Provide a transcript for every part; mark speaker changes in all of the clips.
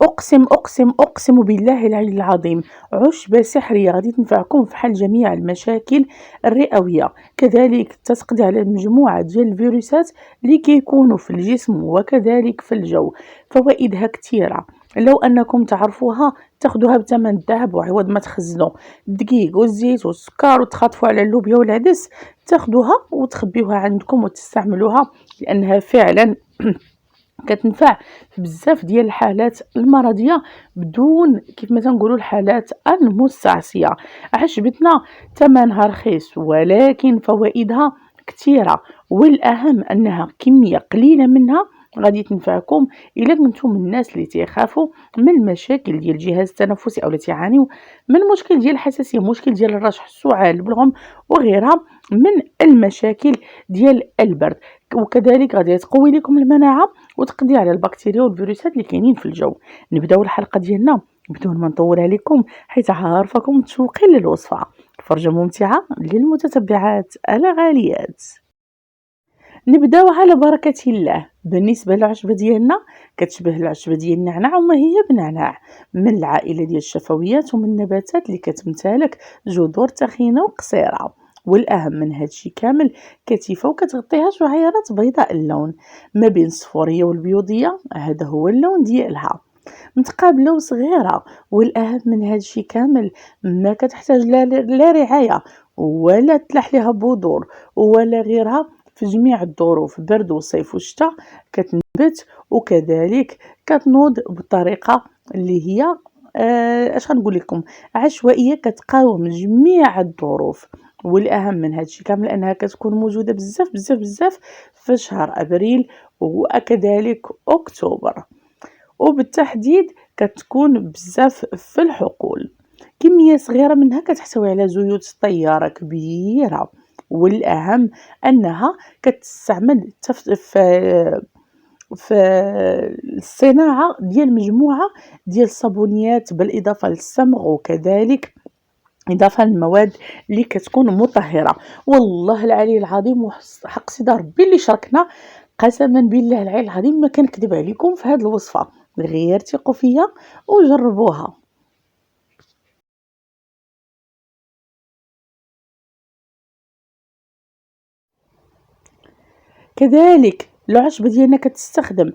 Speaker 1: أقسم بالله العلي العظيم، عشبة سحرية غادي تنفعكم في حل جميع المشاكل الرئوية، كذلك تقضي على مجموعة ديال الفيروسات اللي كيكونوا في الجسم وكذلك في الجو. فوائدها كثيرة، لو أنكم تعرفوها تاخدوها بثمن الذهب، وعوض ما تخزنوا الدقيق والزيت والسكر وتخاطفوا على اللوبيا والعدس تاخدوها وتخبيوها عندكم وتستعملوها، لأنها فعلا كتنفع في بزاف ديال الحالات المرضيه بدون كيف ما تنقولوا الحالات المستعصيه. عجبتنا ثمنها رخيص ولكن فوائدها كثيره، والاهم انها كميه قليله منها غادي تنفعكم الا كنتم من الناس اللي تيخافوا من المشاكل ديال الجهاز التنفسي او اللي تعانيوا من مشكل ديال الحساسيه، مشكل ديال الرشح، السعال، البلغم وغيرها من المشاكل ديال البرد. وكذلك غادي تقوي لكم المناعه وتقضي على البكتيريا والفيروسات اللي كاينين في الجو. نبداو الحلقه ديالنا بدون ما نطول عليكم، حيت عارفاكم متشوقين للوصفه. فرجه ممتعه للمتتبعات الغاليات. نبداو على بركه الله. بالنسبه للعشبه ديالنا كتشبه العشبه ديال النعناع، وما هي بنعناع من العائله ديال الشفويات ومن النباتات اللي كتمتلك جذور تخينه وقصيره. والاهم من هادشي كامل كثيفه وكتغطيها شعيرات بيضاء اللون ما بين الصفوريه والبيوضيه، هذا هو اللون ديالها متقابله وصغيره. والاهم من هادشي كامل ما كتحتاج لا رعايه ولا تلح ليها بذور ولا غيرها، في جميع الظروف برد وصيف وشتاء كتنبت وكذلك كتنوض بطريقه اللي هي اش غنقول لكم عشوائيه، كتقاوم جميع الظروف. والاهم من هادشي كامل انها كتكون موجوده بزاف بزاف بزاف في شهر ابريل وكذلك اكتوبر، وبالتحديد كتكون بزاف في الحقول. كميه صغيره منها كتحتوي على زيوت طياره كبيره، والاهم انها كتستعمل في الصناعه ديال مجموعه ديال الصابونيات بالاضافه للصمغ وكذلك إضافة للمواد اللي كتكون مطهرة. والله العلي العظيم وحق سيدي ربي اللي شاركنا، قسما بالله العلي العظيم ما كنكذب عليكم في هذه الوصفة، غير ثقوا فيا وجربوها. كذلك العشبة ديالنا كتستخدم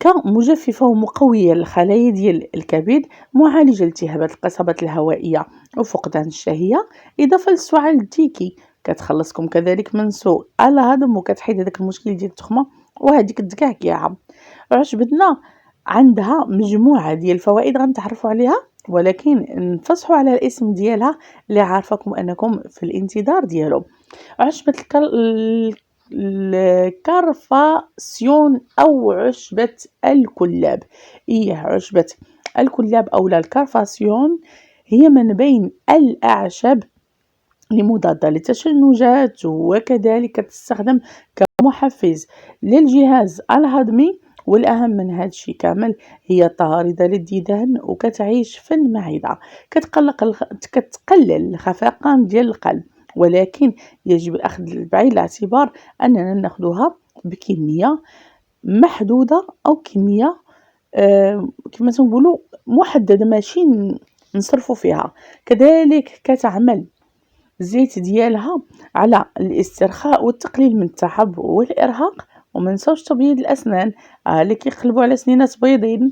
Speaker 1: كمجففة ومقوية للخلايا ديال الكبد، معالجة الالتهابات القصبات الهوائية وفقدان الشهية، إضافة للسعال الديكي كتخلصكم كذلك من سوء الهضم وكتحيد هذاك المشكل ديال التخمة وهذيك الدكاكيعة. عشبتنا عندها مجموعة ديال الفوائد غنتعرفوا عليها، ولكن نفصحوا على الاسم ديالها اللي عارفاكم انكم في الانتظار ديالو. عشبة الكرفاسيون أو عشبة الكلاب. إيه عشبة الكلاب أو الكرفاسيون هي من بين الأعشاب مضادة للتشنجات، وكذلك تستخدم كمحفز للجهاز الهضمي. والأهم من هذا الشيء كامل هي طاردة للديدان وكتعيش في المعدة، كتقلل الخفقان ديال القلب، ولكن يجب الأخذ بعين الاعتبار أننا ناخدها بكمية محدودة أو كمية كما تنقولوا محددة، ماشي نصرفوا فيها. كذلك كتعمل الزيت ديالها على الاسترخاء والتقليل من التعب والإرهاق. وما نساوش تبييض الأسنان اللي كيقلبوا على سنينات بيضين.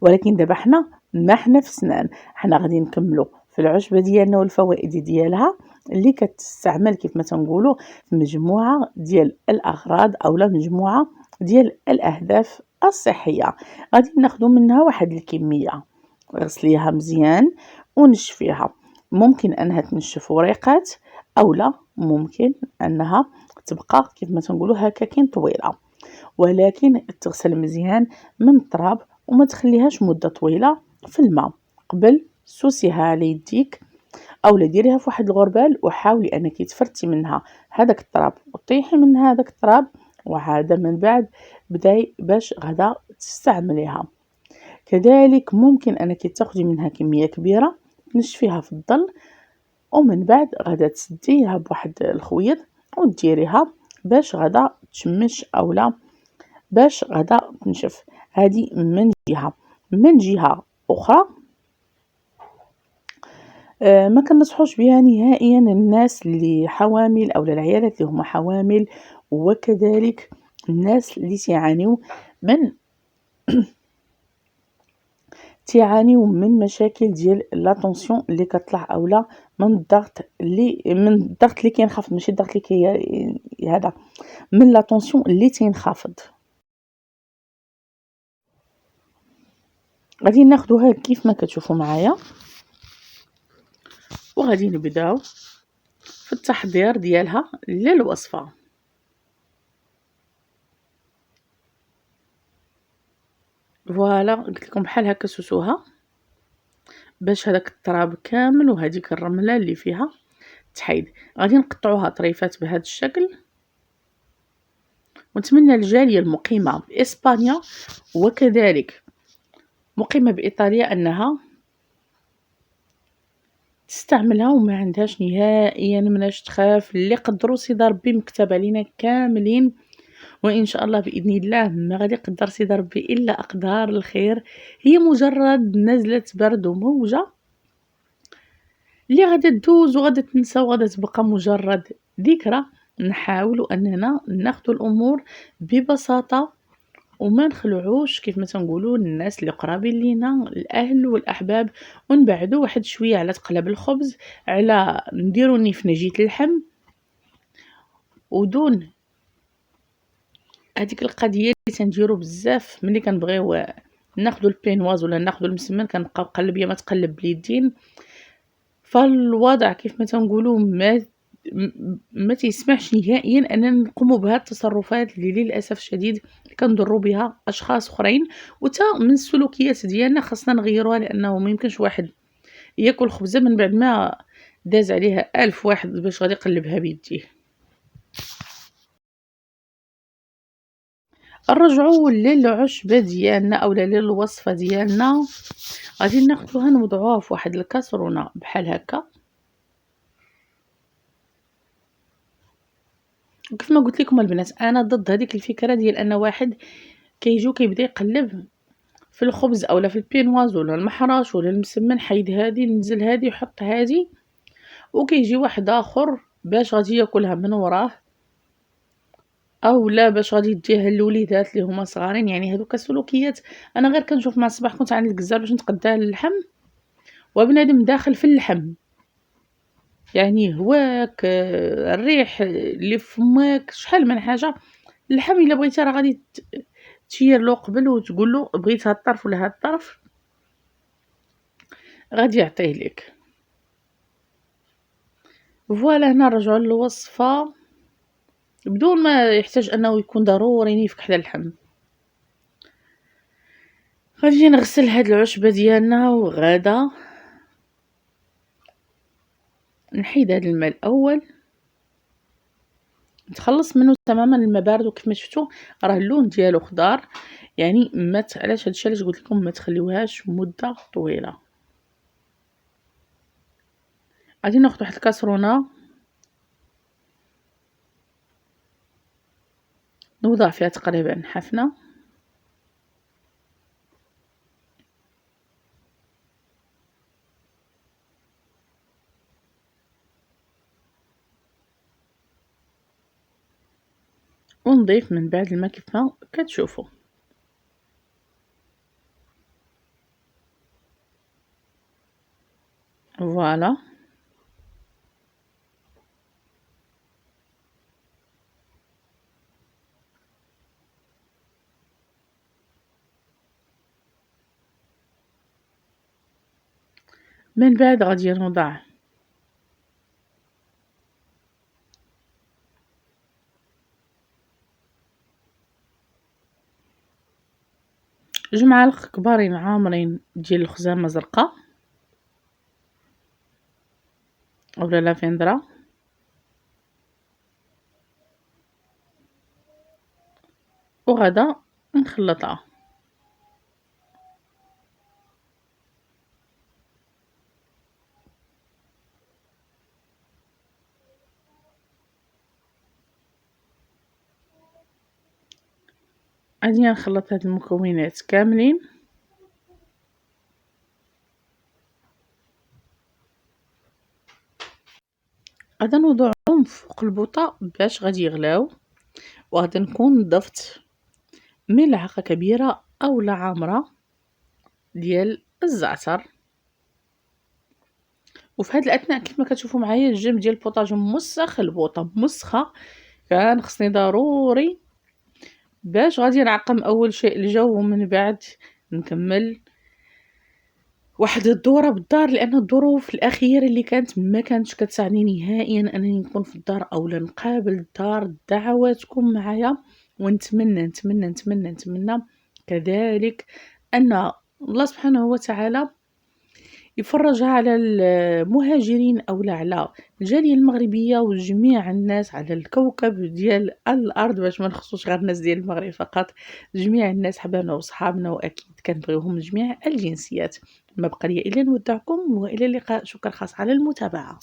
Speaker 1: ولكن دابا حنا في سنان، حنا غادي نكملوا في العشبه ديالنا والفوائد ديالها اللي كتستعمل كيف ما تنقولوا في مجموعه ديال الاغراض او لا مجموعه ديال الاهداف الصحيه. غادي ناخذ منها واحد الكميه، غسليها مزيان ونشفيها. ممكن انها تنشف وريقات او لا ممكن انها تبقى كيف ما تنقولوا هكاكين طويله، ولكن تغسل مزيان من التراب وما تخليهاش مده طويله في الماء. قبل سوسيها على يديك او ديريها في واحد الغربال وحاولي انك تفرتي منها هذاك التراب وطيحي منها هذاك التراب، وعاد من بعد بداي باش غدا تستعمليها. كذلك ممكن انك تاخدي منها كميه كبيره تنشفيها في الظل ومن بعد غادا تسديها بواحد الخويط وديريها باش غادا تشمش اولا باش غادا تنشف. هذه من جهة. من جهة اخرى ما كنصحوش بها نهائيا الناس اللي حوامل او العيالات اللي هما حوامل، وكذلك الناس اللي من تعانيو من مشاكل ديال لا طونسيون اللي كطلع اولا من الضغط اللي كينخفض، ماشي الضغط اللي هذا، من لا طونسيون اللي تينخفض. غادي ناخذوها كيف ما كتشوفوا معايا، وغادي نبداو في التحضير ديالها للوصفه. فوالا قلت لكم بحال هكا سوسوها باش هذاك التراب كامل وهذيك الرمله اللي فيها تحيد. غادي نقطعوها طريفات بهذا الشكل. ونتمنى الجاليه المقيمه باسبانيا وكذلك مقيمه بايطاليا انها تستعملها وما عندهاش نهائيا مناش تخاف. اللي قدروا سيدي ربي مكتب علينا كاملين، وان شاء الله باذن الله ما غادي يقدر سيدي ربي الا اقدار الخير. هي مجرد نزله برد وموجه اللي غادا تدوز وغادا تنسى وغادا تبقى مجرد ذكرى. نحاول اننا ناخذ الامور ببساطه وما نخلعوش كيف ما تنقولوا الناس اللي قرابين لينا الاهل والاحباب، ونبعدوا واحد شويه على تقلب الخبز، على نديروا نيفنجيه اللحم، ودون هذيك القضيه اللي تنديروا بزاف ملي كنبغيو ناخذوا البينواز ولا ناخذوا المسمن كنبقاو قلب يا ما تقلب باليدين. فالوضع كيف ما تنقولوا ما تيسمحش نهائيا اننا نقوموا بهذه التصرفات اللي للاسف الشديد كنضروا بها اشخاص اخرين. وتا من السلوكيات ديالنا خاصنا نغيروها، لانه ما يمكنش واحد ياكل خبزه من بعد ما داز عليها 1000 واحد باش غادي يقلبها بيديه. نرجعوا للعشبه ديالنا اولا للوصفه ديالنا. غادي ناخذوها نوضعوها في واحد الكاسرونه بحال هكا. وكيف ما قلت لكم البنات انا ضد هذيك الفكره ديال ان واحد كيجي وكيبدا يقلب في الخبز اولا في البينواز ولا المحراش ولا المسمن، حيد هذه نزل هذه يحط هذه، وكيجي واحد اخر باش غادي ياكلها من وراه او لا باش غادي يديها للوليدات اللي هما صغارين. يعني هذوك سلوكيات انا غير كنشوف مع الصباح كنت عند الكزار باش نتقدى اللحم وبنادم داخل في اللحم، يعني هواك الريح اللي في فمك شحال من حاجه. اللحم الا بغيتي راه غادي تشير له قبل وتقول له بغيت هاد الطرف ولا هاد الطرف غادي يعطيه لك. فوالا هنا نرجعوا للوصفه بدون ما يحتاج انه يكون ضروري يفك حدا اللحم. غادي نغسل هاد العشبه ديالنا وغادا نحيد هاد الماء الاول نتخلص منه تماما الماء بارد. وكيف ما شفتوا راه اللون ديالو خضار، يعني علاش هادشي علاش قلت لكم ما تخليوهاش مده طويله. غادي ناخذ واحد الكاسرونه نوضع فيها تقريبا حفنه، ونضيف من بعد الماء كيف ما كتشوفوا. فوالا من بعد غادي نوضع جوج معالق كبارين عامرين ديال الخزامه زرقاء اولا لافندرا، وغادا نخلطها. غادي نخلط هاد المكونات كاملين. غادي نوضعهم فوق البوطة باش غادي يغلاو، وغادي نكون ضفت ملعقة كبيرة أولا عامرة ديال الزعتر. وفي هاد الأثناء كيف ما كتشوفوا معايا الجنب ديال البوطاج موسخ، البوطة موسخة، كان خصني ضروري باش غادي نعقم أول شيء الجو ومن بعد نكمل واحد الدورة بالدار، لأن الظروف الأخيرة اللي كانت ما كانتش كتساعدني نهائيًا أنني نكون في الدار أولا نقابل الدار. دعواتكم معايا، ونتمنى نتمنى نتمنى نتمنى كذلك أن الله سبحانه وتعالى يفرجها على المهاجرين أولا على الجالية المغربية وجميع الناس على الكوكب ديال الأرض، باش ما نخصوش غير الناس ديال المغرب فقط، جميع الناس حبابنا وصحابنا، وأكيد كنبغيوهم جميع الجنسيات. ما بقى لي إلا نودعكم وإلى اللقاء. شكرا خاص على المتابعة.